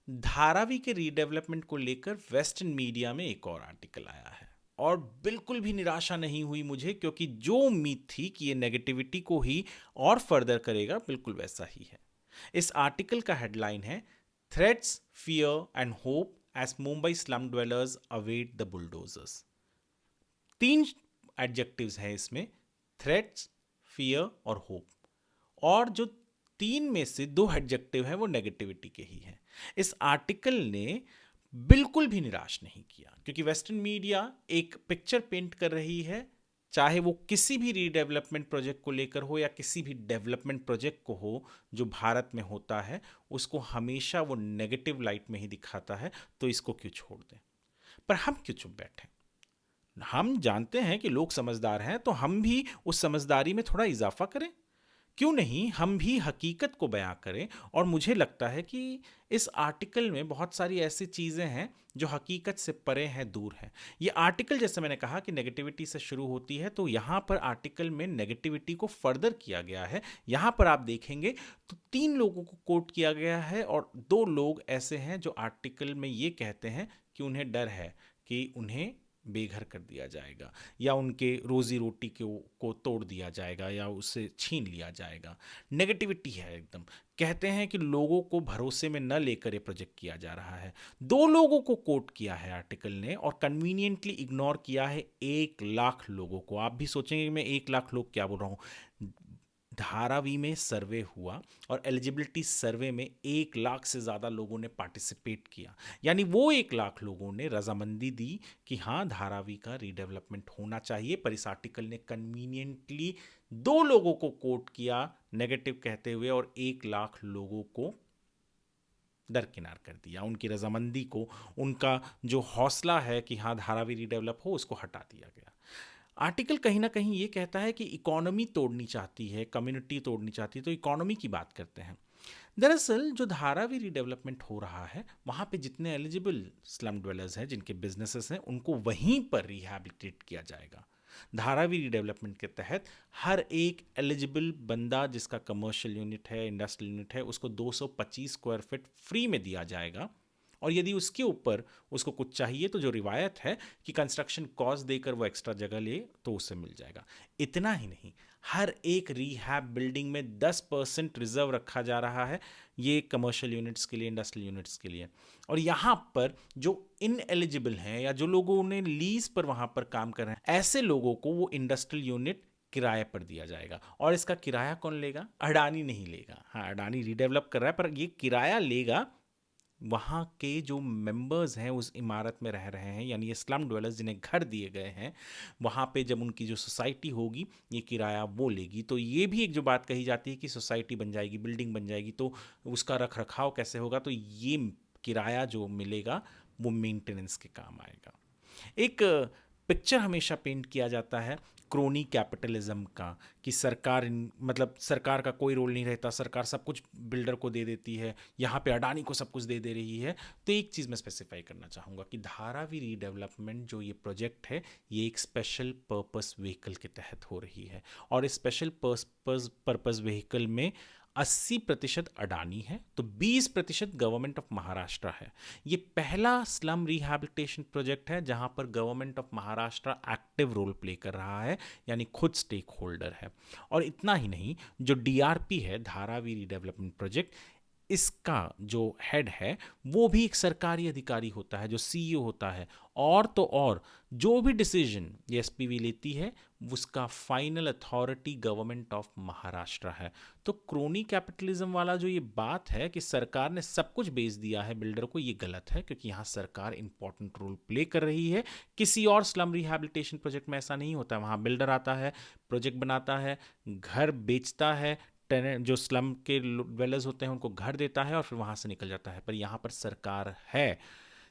धारावी के रीडेवलपमेंट को लेकर वेस्टर्न मीडिया में एक और आर्टिकल आया है और बिल्कुल भी निराशा नहीं हुई मुझे, क्योंकि जो उम्मीद थी कि ये नेगेटिविटी को ही और फर्दर करेगा बिल्कुल वैसा ही है। इस आर्टिकल का हेडलाइन है threats, fear and hope as Mumbai slum dwellers await the bulldozers. 3 adjectives हैं इसमें, थ्रेट्स, फियर और होप। और जो 3 में से 2 एडजेक्टिव हैं वो नेगेटिविटी के ही हैं। इस आर्टिकल ने बिल्कुल भी निराश नहीं किया, क्योंकि वेस्टर्न मीडिया एक पिक्चर पेंट कर रही है, चाहे वो किसी भी रीडेवलपमेंट प्रोजेक्ट को लेकर हो या किसी भी डेवलपमेंट प्रोजेक्ट को हो जो भारत में होता है, उसको हमेशा वो नेगेटिव लाइट में ही दिखाता है। तो इसको क्यों छोड़ दें? पर हम क्यों चुप बैठे? हम जानते हैं कि लोग समझदार हैं, तो हम भी उस समझदारी में थोड़ा इजाफा करें। क्यों नहीं हम भी हकीकत को बयां करें? और मुझे लगता है कि इस आर्टिकल में बहुत सारी ऐसी चीज़ें हैं जो हकीकत से परे हैं, दूर हैं। ये आर्टिकल, जैसे मैंने कहा कि नेगेटिविटी से शुरू होती है, तो यहाँ पर आर्टिकल में नेगेटिविटी को फर्दर किया गया है। यहाँ पर आप देखेंगे तो 3 लोगों को कोट किया गया है और 2 लोग ऐसे हैं जो आर्टिकल में ये कहते हैं कि उन्हें डर है कि उन्हें बेघर कर दिया जाएगा या उनके रोजी रोटी को तोड़ दिया जाएगा या उससे छीन लिया जाएगा। नेगेटिविटी है एकदम। कहते हैं कि लोगों को भरोसे में न लेकर ये प्रोजेक्ट किया जा रहा है। 2 लोगों को कोट किया है आर्टिकल ने और कन्वीनियंटली इग्नोर किया है 1 लाख लोगों को। आप भी सोचेंगे कि मैं 1 लाख लोग क्या बोल रहा हूँ। धारावी में सर्वे हुआ और एलिजिबिलिटी सर्वे में 1 लाख से ज़्यादा लोगों ने पार्टिसिपेट किया, यानी वो 1 लाख लोगों ने रजामंदी दी कि हाँ, धारावी का रीडेवलपमेंट होना चाहिए। पर इस आर्टिकल ने कन्वीनियंटली 2 लोगों को कोट किया नेगेटिव कहते हुए और 1 लाख लोगों को दरकिनार कर दिया। उनकी रजामंदी को, उनका जो हौसला है कि हाँ धारावी रीडेवलप हो, उसको हटा दिया गया। आर्टिकल कहीं ना कहीं ये कहता है कि इकोनॉमी तोड़नी चाहती है, कम्युनिटी तोड़नी चाहती है, तो इकोनॉमी की बात करते हैं। दरअसल जो धारावी रीडेवलपमेंट हो रहा है, वहाँ पे जितने एलिजिबल स्लम ड्वेलर्स हैं, जिनके बिजनेसेस हैं, उनको वहीं पर रिहैबिलिटेट किया जाएगा। धारावी रीडेवलपमेंट के तहत हर एक एलिजिबल बंदा जिसका कमर्शियल यूनिट है, इंडस्ट्रियल यूनिट है, उसको 225 स्क्वायर फीट फ्री में दिया जाएगा। और यदि उसके ऊपर उसको कुछ चाहिए तो जो रिवायत है कि कंस्ट्रक्शन कॉस्ट देकर वो एक्स्ट्रा जगह ले तो उसे मिल जाएगा। इतना ही नहीं, हर एक रीहैब बिल्डिंग में 10% रिजर्व रखा जा रहा है, ये कमर्शियल यूनिट्स के लिए, इंडस्ट्रियल यूनिट्स के लिए। और यहाँ पर जो इन एलिजिबल हैं या जो लोगों ने लीज पर वहाँ पर काम कर रहे हैं, ऐसे लोगों को वो इंडस्ट्रियल यूनिट किराए पर दिया जाएगा। और इसका किराया कौन लेगा? अडानी नहीं लेगा। हाँ, अडानी रीडेवलप कर रहा है, पर ये किराया लेगा वहाँ के जो मेंबर्स हैं उस इमारत में रह रहे हैं, यानी ये स्लम ड्वेलर्स जिन्हें घर दिए गए हैं, वहाँ पे जब उनकी जो सोसाइटी होगी ये किराया वो लेगी। तो ये भी एक जो बात कही जाती है कि सोसाइटी बन जाएगी, बिल्डिंग बन जाएगी, तो उसका रख रखाव कैसे होगा? तो ये किराया जो मिलेगा वो मेंटेनेंस के काम आएगा। एक पिक्चर हमेशा पेंट किया जाता है क्रोनी कैपिटलिज्म का, कि सरकार मतलब सरकार का कोई रोल नहीं रहता, सरकार सब कुछ बिल्डर को दे देती है, यहाँ पे अडानी को सब कुछ दे दे रही है। तो एक चीज़ मैं स्पेसिफाई करना चाहूँगा कि धारावी रीडेवलपमेंट जो ये प्रोजेक्ट है, ये एक स्पेशल पर्पस व्हीकल के तहत हो रही है। और इस स्पेशल पर्पस व्हीकल में 80% अडानी है, तो 20% गवर्नमेंट ऑफ महाराष्ट्र है। ये पहला स्लम रिहैबिलिटेशन प्रोजेक्ट है जहां पर government of Maharashtra active role play कर रहा है, यानी खुद स्टेक होल्डर है। और इतना ही नहीं, जो डीआरपी है, धारावी रीडेवलपमेंट प्रोजेक्ट, इसका जो हेड है वो भी एक सरकारी अधिकारी होता है, जो सीईओ होता है। और तो और जो भी डिसीजन ये एसपीवी लेती है उसका final authority government of Maharashtra है। तो क्रोनी कैपिटलिज्म वाला जो ये बात है कि सरकार ने सब कुछ बेच दिया है बिल्डर को, ये गलत है, क्योंकि यहाँ सरकार इंपॉर्टेंट रोल प्ले कर रही है। किसी और स्लम रिहैबिलिटेशन प्रोजेक्ट में ऐसा नहीं होता है। वहाँ बिल्डर आता है, प्रोजेक्ट बनाता है, घर बेचता है, टेनेंट जो स्लम के ड्वेलर्स होते हैं उनको घर देता है और फिर वहाँ से निकल जाता है। पर यहाँ पर सरकार है,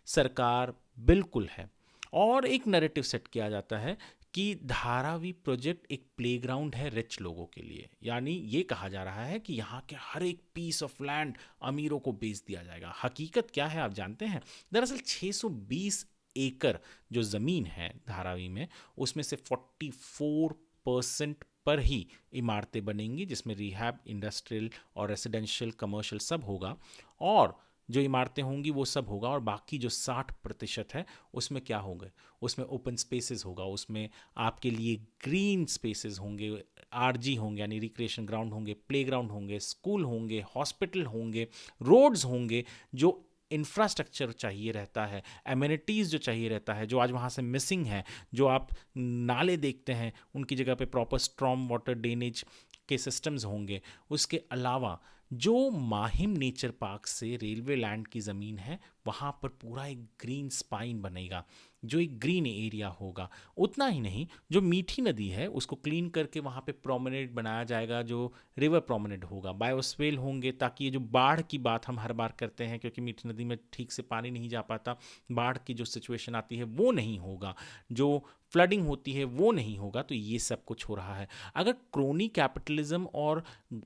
सरकार बिल्कुल है। और एक नैरेटिव सेट किया जाता है कि धारावी प्रोजेक्ट एक प्लेग्राउंड है रिच लोगों के लिए, यानी ये कहा जा रहा है कि यहाँ के हर एक पीस ऑफ लैंड अमीरों को बेच दिया जाएगा। हकीकत क्या है आप जानते हैं? दरअसल 620 एकड़ जो ज़मीन है धारावी में, उसमें से 44% पर ही इमारतें बनेंगी, जिसमें रिहैब, इंडस्ट्रियल और रेसिडेंशियल, कमर्शियल सब होगा। और जो इमारतें होंगी वो सब होगा, और बाकी जो 60% है उसमें क्या होगा, उसमें ओपन स्पेसेस होगा, उसमें आपके लिए ग्रीन स्पेसेस होंगे, आरजी होंगे यानी रिक्रिएशन ग्राउंड होंगे, प्ले ग्राउंड होंगे, स्कूल होंगे, हॉस्पिटल होंगे, रोड्स होंगे, जो इंफ्रास्ट्रक्चर चाहिए रहता है, एमिनिटीज़ जो चाहिए रहता है, जो आज वहाँ से मिसिंग है, जो आप नाले देखते हैं उनकी जगह पे प्रॉपर स्ट्रॉम वाटर ड्रेनेज के सिस्टम्स होंगे। उसके अलावा जो माहिम नेचर पार्क से रेलवे लैंड की ज़मीन है वहाँ पर पूरा एक ग्रीन स्पाइन बनेगा, जो एक ग्रीन एरिया होगा। उतना ही नहीं, जो मीठी नदी है उसको क्लीन करके वहाँ पे प्रोमेनेड बनाया जाएगा, जो रिवर प्रोमेनेड होगा, बायोस्वेल होंगे, ताकि ये जो बाढ़ की बात हम हर बार करते हैं क्योंकि मीठी नदी में ठीक से पानी नहीं जा पाता, बाढ़ की जो सिचुएशन आती है वो नहीं होगा, जो फ्लडिंग होती है वो नहीं होगा। तो ये सब कुछ हो रहा है। अगर क्रोनी कैपिटलिज्म और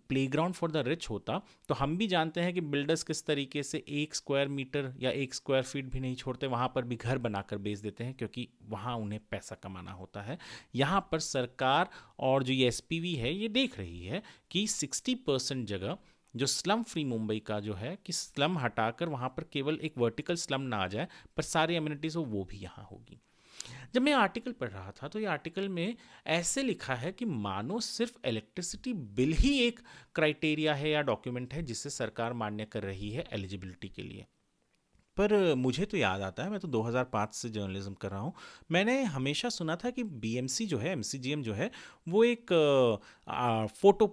प्लेग्राउंड फॉर द रिच होता तो हम भी जानते हैं कि बिल्डर्स किस तरीके से 1 स्क्वायर मीटर या 1 स्क्वायर फीट भी नहीं छोड़ते, वहाँ पर भी घर बनाकर बेच देते हैं क्योंकि वहाँ उन्हें पैसा कमाना होता है। यहाँ पर सरकार और जो ये एसपीवी है ये देख रही है कि 60% जगह जो स्लम फ्री मुंबई का जो है, कि स्लम हटाकर वहाँ पर केवल एक वर्टिकल स्लम ना आ जाए पर सारी एमिनिटीज़ हो वो भी यहाँ होगी। जब मैं आर्टिकल पढ़ रहा था तो ये आर्टिकल में ऐसे लिखा है कि मानो सिर्फ इलेक्ट्रिसिटी बिल ही एक क्राइटेरिया है या डॉक्यूमेंट है जिसे सरकार मान्य कर रही है एलिजिबिलिटी के लिए। पर मुझे तो याद आता है, मैं तो 2005 से जर्नलिज्म कर रहा हूँ, मैंने हमेशा सुना था कि बीएमसी जो है, एमसीजीएम जो है, वो एक फ़ोटो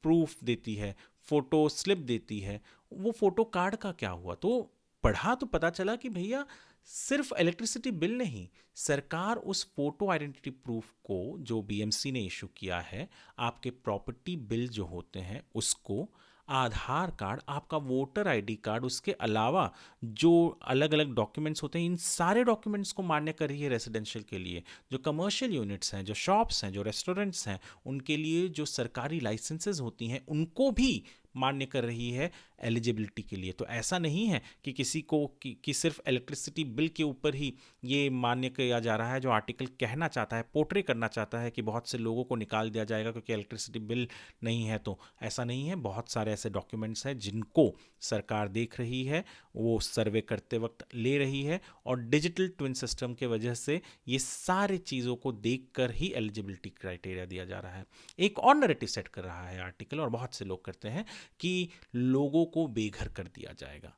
प्रूफ देती है, फ़ोटो स्लिप देती है। वो फ़ोटो कार्ड का क्या हुआ? तो पढ़ा तो पता चला कि भैया सिर्फ इलेक्ट्रिसिटी बिल नहीं, सरकार उस फोटो आइडेंटिटी प्रूफ को जो बीएमसी ने इशू किया है, आपके प्रॉपर्टी बिल जो होते हैं उसको, आधार कार्ड, आपका वोटर आईडी कार्ड, उसके अलावा जो अलग अलग डॉक्यूमेंट्स होते हैं, इन सारे डॉक्यूमेंट्स को मान्य कर रही है रेजिडेंशियल के लिए। जो कमर्शियल यूनिट्स हैं, जो शॉप्स हैं, जो रेस्टोरेंट्स हैं, उनके लिए जो सरकारी लाइसेंसेस होती हैं उनको भी मान्य कर रही है एलिजिबिलिटी के लिए। तो ऐसा नहीं है कि किसी को कि सिर्फ इलेक्ट्रिसिटी बिल के ऊपर ही ये मान्य किया जा रहा है। जो आर्टिकल कहना चाहता है, पोर्ट्रे करना चाहता है कि बहुत से लोगों को निकाल दिया जाएगा क्योंकि इलेक्ट्रिसिटी बिल नहीं है, तो ऐसा नहीं है। बहुत सारे ऐसे डॉक्यूमेंट्स हैं जिनको सरकार देख रही है, वो सर्वे करते वक्त ले रही है, और डिजिटल ट्विन सिस्टम के वजह से ये सारी चीज़ों को देखकर ही एलिजिबिलिटी क्राइटेरिया दिया जा रहा है। एक और नैरेटिव सेट कर रहा है आर्टिकल, और बहुत से लोग करते हैं, कि लोगों को बेघर कर दिया जाएगा।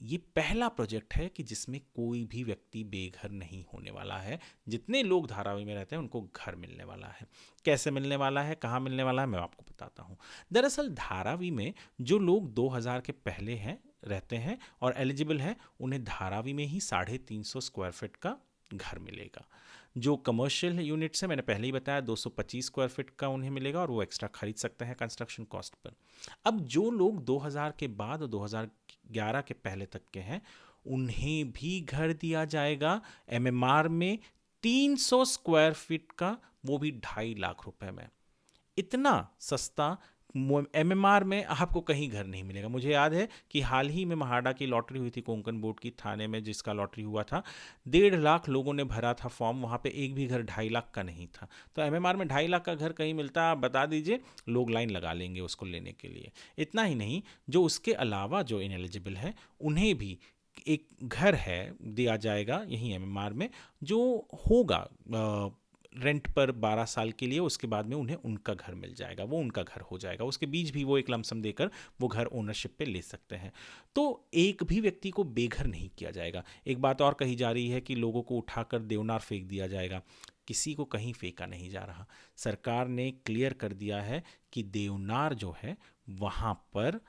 ये पहला प्रोजेक्ट है कि जिसमें कोई भी व्यक्ति बेघर नहीं होने वाला है। जितने लोग धारावी में रहते हैं उनको घर मिलने वाला है। कैसे मिलने वाला है, कहाँ मिलने वाला है, मैं आपको बताता हूँ। दरअसल धारावी में जो लोग 2000 के पहले हैं, रहते हैं और एलिजिबल हैं, उन्हें धारावी में ही 350 स्क्वायर फीट का घर मिलेगा। जो कमर्शियल यूनिट्स हैं, मैंने पहले ही बताया, 225 स्क्वायर फीट का उन्हें मिलेगा और वो एक्स्ट्रा खरीद सकते हैं कंस्ट्रक्शन कॉस्ट पर। अब जो लोग 2000 के बाद और 2011 के पहले तक के हैं, उन्हें भी घर दिया जाएगा एमएमआर में 300 स्क्वायर फीट का, वो भी 2.5 लाख रुपए में। इतना सस्ता एमएमआर में आपको कहीं घर नहीं मिलेगा। मुझे याद है कि हाल ही में महाड़ा की लॉटरी हुई थी, कोंकण बोर्ड की, थाने में जिसका लॉटरी हुआ था, 1.5 लाख लोगों ने भरा था फॉर्म, वहाँ पे एक भी घर 2.5 लाख का नहीं था। तो एमएमआर में 2.5 लाख का घर कहीं मिलता है, आप बता दीजिए, लोग लाइन लगा लेंगे उसको लेने के लिए। इतना ही नहीं, जो उसके अलावा जो इनएलिजिबल है उन्हें भी एक घर है दिया जाएगा यहीं एमएमआर में, जो होगा रेंट पर 12 साल के लिए। उसके बाद में उन्हें उनका घर मिल जाएगा, वो उनका घर हो जाएगा। उसके बीच भी वो एक लमसम देकर वो घर ओनरशिप पे ले सकते हैं। तो एक भी व्यक्ति को बेघर नहीं किया जाएगा। एक बात और कही जा रही है कि लोगों को उठाकर देवनार फेंक दिया जाएगा। किसी को कहीं फेंका नहीं जा रहा। सरकार ने क्लियर कर दिया है कि देवनार जो है वहाँ पर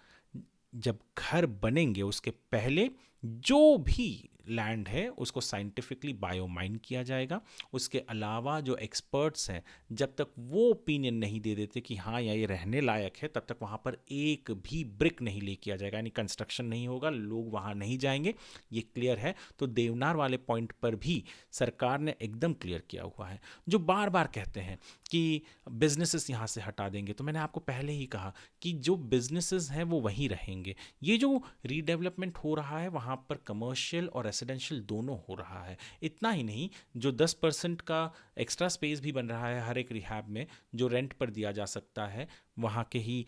जब घर बनेंगे उसके पहले जो भी लैंड है उसको साइंटिफिकली बायोमाइन किया जाएगा। उसके अलावा जो एक्सपर्ट्स हैं, जब तक वो ओपिनियन नहीं दे देते कि हाँ या ये रहने लायक है, तब तक वहाँ पर एक भी ब्रिक नहीं ले किया जाएगा, यानी कंस्ट्रक्शन नहीं होगा, लोग वहाँ नहीं जाएंगे। ये क्लियर है। तो देवनार वाले पॉइंट पर भी सरकार ने एकदम क्लियर किया हुआ है। जो बार बार कहते हैं कि बिजनेसेस यहाँ से हटा देंगे, तो मैंने आपको पहले ही कहा कि जो बिजनेसेस हैं वो वहीं रहेंगे। ये जो रीडेवलपमेंट हो रहा है वहाँ पर कमर्शियल और रेसिडेंशियल दोनों हो रहा है। इतना ही नहीं, जो 10% का एक्स्ट्रा स्पेस भी बन रहा है हर एक रिहैब में, जो रेंट पर दिया जा सकता है, वहाँ के ही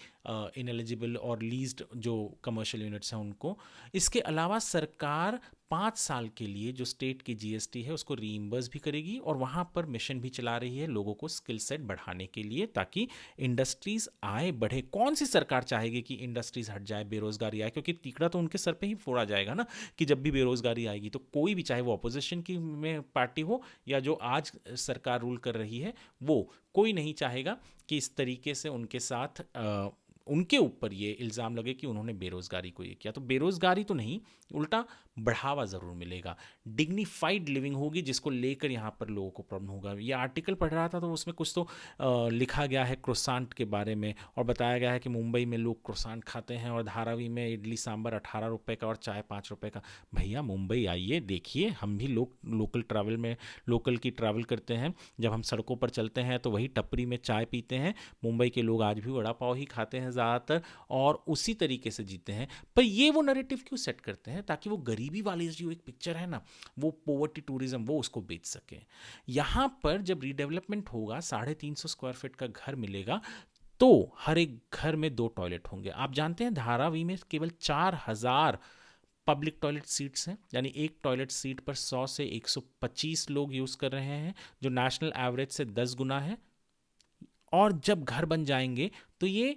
इनएलिजिबल और लीज्ड जो कमर्शियल यूनिट्स हैं उनको। इसके अलावा सरकार 5 साल के लिए जो स्टेट की जीएसटी है उसको रीइंबर्स भी करेगी, और वहाँ पर मिशन भी चला रही है लोगों को स्किल सेट बढ़ाने के लिए, ताकि इंडस्ट्रीज आए बढ़े। कौन सी सरकार चाहेगी कि इंडस्ट्रीज हट जाए, बेरोजगारी आए? क्योंकि तीकड़ा तो उनके सर पे ही फोड़ा जाएगा ना, कि जब भी बेरोजगारी आएगी तो कोई भी, चाहे वो अपोजिशन की में पार्टी हो या जो आज सरकार रूल कर रही है, वो कोई नहीं चाहेगा कि इस तरीके से उनके साथ उनके ऊपर ये इल्ज़ाम लगे कि उन्होंने बेरोज़गारी को ये किया। तो बेरोज़गारी तो नहीं, उल्टा बढ़ावा ज़रूर मिलेगा, डिग्निफाइड लिविंग होगी, जिसको लेकर यहाँ पर लोगों को प्रॉब्लम होगा। ये आर्टिकल पढ़ रहा था तो उसमें कुछ तो लिखा गया है क्रोसांट के बारे में, और बताया गया है कि मुंबई में लोग क्रोसांट खाते हैं, और धारावी में इडली सांभर 18 रुपये का और चाय 5 रुपये का। भैया मुंबई आइए, देखिए, हम भी लोकल की ट्रैवल करते हैं, जब हम सड़कों पर चलते हैं तो वही टपरी में चाय पीते हैं। मुंबई के लोग आज भी वड़ा पाव ही खाते हैं ज़्यादातर, और उसी तरीके से जीते हैं। पर ये वो नैरेटिव क्यों सेट करते हैं? ताकि वो गरीबी वाली जो एक पिक्चर है ना, वो पॉवर्टी टूरिज्म, वो उसको बेच सके। यहाँ पर जब रीडेवलपमेंट होगा, 350 स्क्वायर फीट का घर मिलेगा, तो हर एक घर में 2 टॉयलेट होंगे। आप जानते हैं धारावी में केवल 4000 पब्लिक टॉयलेट सीट्स हैं, यानी एक टॉयलेट सीट पर 100 से 125 लोग यूज़ कर रहे हैं, जो नेशनल एवरेज से 10 गुना है। और जब घर बन जाएंगे तो ये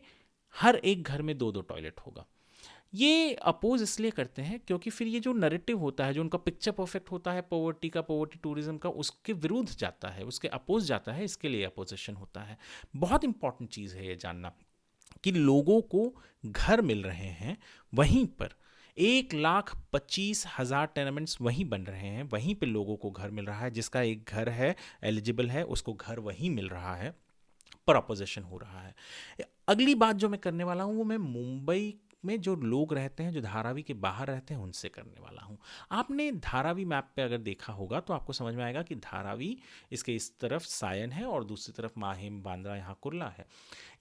हर एक घर में 2-2 टॉयलेट होगा। ये अपोज इसलिए करते हैं क्योंकि फिर ये जो नैरेटिव होता है, जो उनका पिक्चर परफेक्ट होता है पॉवर्टी का, पॉवर्टी टूरिज्म का, उसके विरुद्ध जाता है, उसके अपोज जाता है। इसके लिए अपोजिशन होता है। बहुत इंपॉर्टेंट चीज़ है ये जानना कि लोगों को घर मिल रहे हैं, वहीं पर 1,25,000 टेनमेंट्स वहीं बन रहे हैं, वहीं पे लोगों को घर मिल रहा है। जिसका एक घर है, एलिजिबल है, उसको घर वहीं मिल रहा है, पर अपोजिशन हो रहा है। अगली बात जो मैं करने वाला हूँ वो मैं मुंबई में जो लोग रहते हैं, जो धारावी के बाहर रहते हैं, उनसे करने वाला हूँ। आपने धारावी मैप पे अगर देखा होगा तो आपको समझ में आएगा कि धारावी, इसके इस तरफ सायन है और दूसरी तरफ माहिम, बांद्रा, यहाँ कुर्ला है।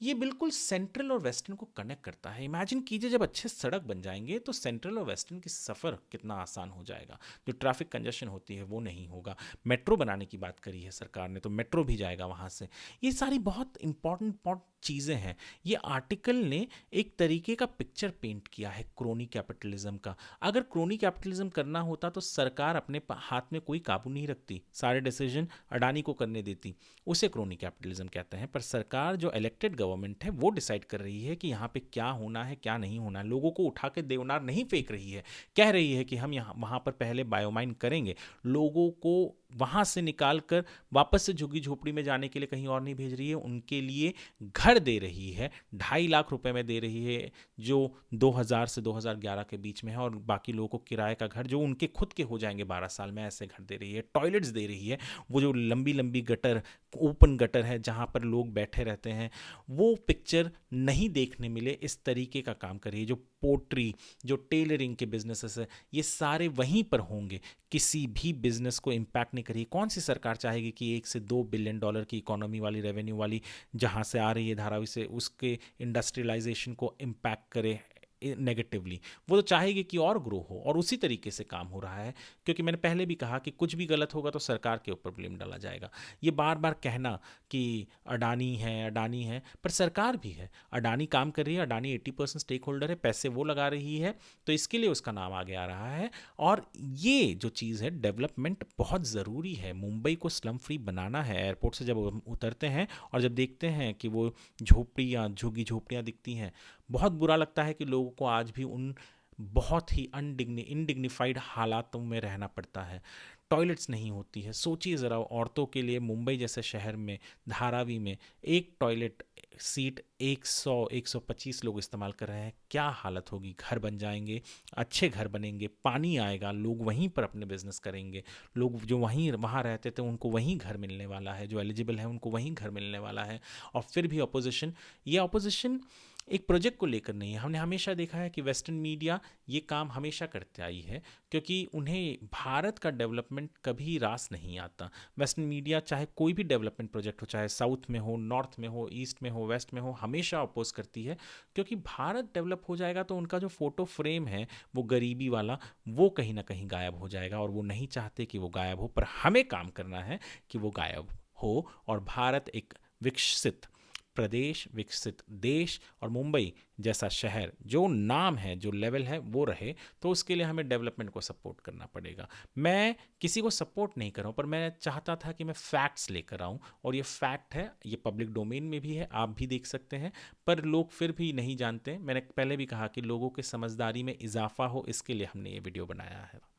ये बिल्कुल सेंट्रल और वेस्टर्न को कनेक्ट करता है। इमेजिन कीजिए जब अच्छे सड़क बन जाएंगे तो सेंट्रल और वेस्टर्न की सफ़र कितना आसान हो जाएगा। जो ट्रैफिक कंजेशन होती है वो नहीं होगा। मेट्रो बनाने की बात करी है सरकार ने, तो मेट्रो भी जाएगा वहाँ से। ये सारी बहुत इंपॉर्टेंट चीज़ें हैं। ये आर्टिकल ने एक तरीके का पिक्चर पेंट किया है क्रोनी कैपिटलिज्म का। अगर क्रोनी कैपिटलिज्म करना होता तो सरकार अपने हाथ में कोई काबू नहीं रखती, सारे डिसीजन अडानी को करने देती। उसे क्रोनी कैपिटलिज्म कहते हैं। पर सरकार, जो इलेक्टेड गवर्नमेंट है, वो डिसाइड कर रही है कि यहाँ पे क्या होना है, क्या नहीं होना है। लोगों को उठा के देवनार नहीं फेंक रही है, कह रही है कि हम यहाँ वहाँ पर पहले बायोमाइन करेंगे। लोगों को वहाँ से निकाल कर वापस से झुग्गी झोपड़ी में जाने के लिए कहीं और नहीं भेज रही है, उनके लिए घर दे रही है। 2.5 लाख रुपए में दे रही है, जो 2000 से 2011 के बीच में है, और बाकी लोगों को किराए का घर जो उनके खुद के हो जाएंगे 12 साल में, ऐसे घर दे रही है। टॉयलेट्स दे रही है। वो जो लंबी लंबी गटर, ओपन गटर है जहाँ पर लोग बैठे रहते हैं, वो पिक्चर नहीं देखने मिले, इस तरीके का काम कर रही है। जो पोट्री, जो टेलरिंग के बिजनेसेस है, ये सारे वहीं पर होंगे, किसी भी बिजनेस को इम्पैक्ट नहीं करिए। कौन सी सरकार चाहेगी कि 1 से 2 बिलियन डॉलर की इकोनॉमी वाली, रेवेन्यू वाली, जहाँ से आ रही है धारावी से, उसके इंडस्ट्रियलाइजेशन को इम्पैक्ट करे नेगेटिवली? वो तो चाहेगी कि और ग्रो हो, और उसी तरीके से काम हो रहा है। क्योंकि मैंने पहले भी कहा कि कुछ भी गलत होगा तो सरकार के ऊपर ब्लेम डाला जाएगा। ये बार बार कहना कि अडानी है, पर सरकार भी है। अडानी काम कर रही है, अडानी 80% स्टेक होल्डर है, पैसे वो लगा रही है, तो इसके लिए उसका नाम आगे आ रहा है। और ये जो चीज़ है, डेवलपमेंट बहुत ज़रूरी है। मुंबई को स्लम फ्री बनाना है। एयरपोर्ट से जब उतरते हैं और जब देखते हैं कि वो झोपड़ियाँ, झुग्गी झोपड़ियाँ दिखती हैं, बहुत बुरा लगता है कि लोगों को आज भी उन बहुत ही इनडिग्निफाइड हालातों में रहना पड़ता है। टॉयलेट्स नहीं होती है। सोचिए ज़रा, औरतों के लिए मुंबई जैसे शहर में, धारावी में, एक टॉयलेट सीट 100-125 लोग इस्तेमाल कर रहे हैं। क्या हालत होगी? घर बन जाएंगे, अच्छे घर बनेंगे, पानी आएगा, लोग वहीं पर अपने बिजनेस करेंगे। लोग जो वहाँ रहते थे उनको वहीं घर मिलने वाला है, जो एलिजिबल है उनको वहीं घर मिलने वाला है। और फिर भी अपोजिशन एक प्रोजेक्ट को लेकर नहीं है। हमने हमेशा देखा है कि वेस्टर्न मीडिया ये काम हमेशा करते आई है, क्योंकि उन्हें भारत का डेवलपमेंट कभी रास नहीं आता। वेस्टर्न मीडिया चाहे कोई भी डेवलपमेंट प्रोजेक्ट हो, चाहे साउथ में हो, नॉर्थ में हो, ईस्ट में हो, वेस्ट में हो, हमेशा अपोज करती है। क्योंकि भारत डेवलप हो जाएगा तो उनका जो फोटो फ्रेम है वो गरीबी वाला, वो कहीं ना कहीं गायब हो जाएगा, और वो नहीं चाहते कि वो गायब हो। पर हमें काम करना है कि वो गायब हो, और भारत एक विकसित प्रदेश, विकसित देश और मुंबई जैसा शहर जो नाम है, जो लेवल है वो रहे, तो उसके लिए हमें डेवलपमेंट को सपोर्ट करना पड़ेगा। मैं किसी को सपोर्ट नहीं कर रहा हूँ, पर मैं चाहता था कि मैं फैक्ट्स लेकर आऊँ, और ये फैक्ट है, ये पब्लिक डोमेन में भी है, आप भी देख सकते हैं, पर लोग फिर भी नहीं जानते। मैंने पहले भी कहा कि लोगों के समझदारी में इजाफा हो, इसके लिए हमने ये वीडियो बनाया है।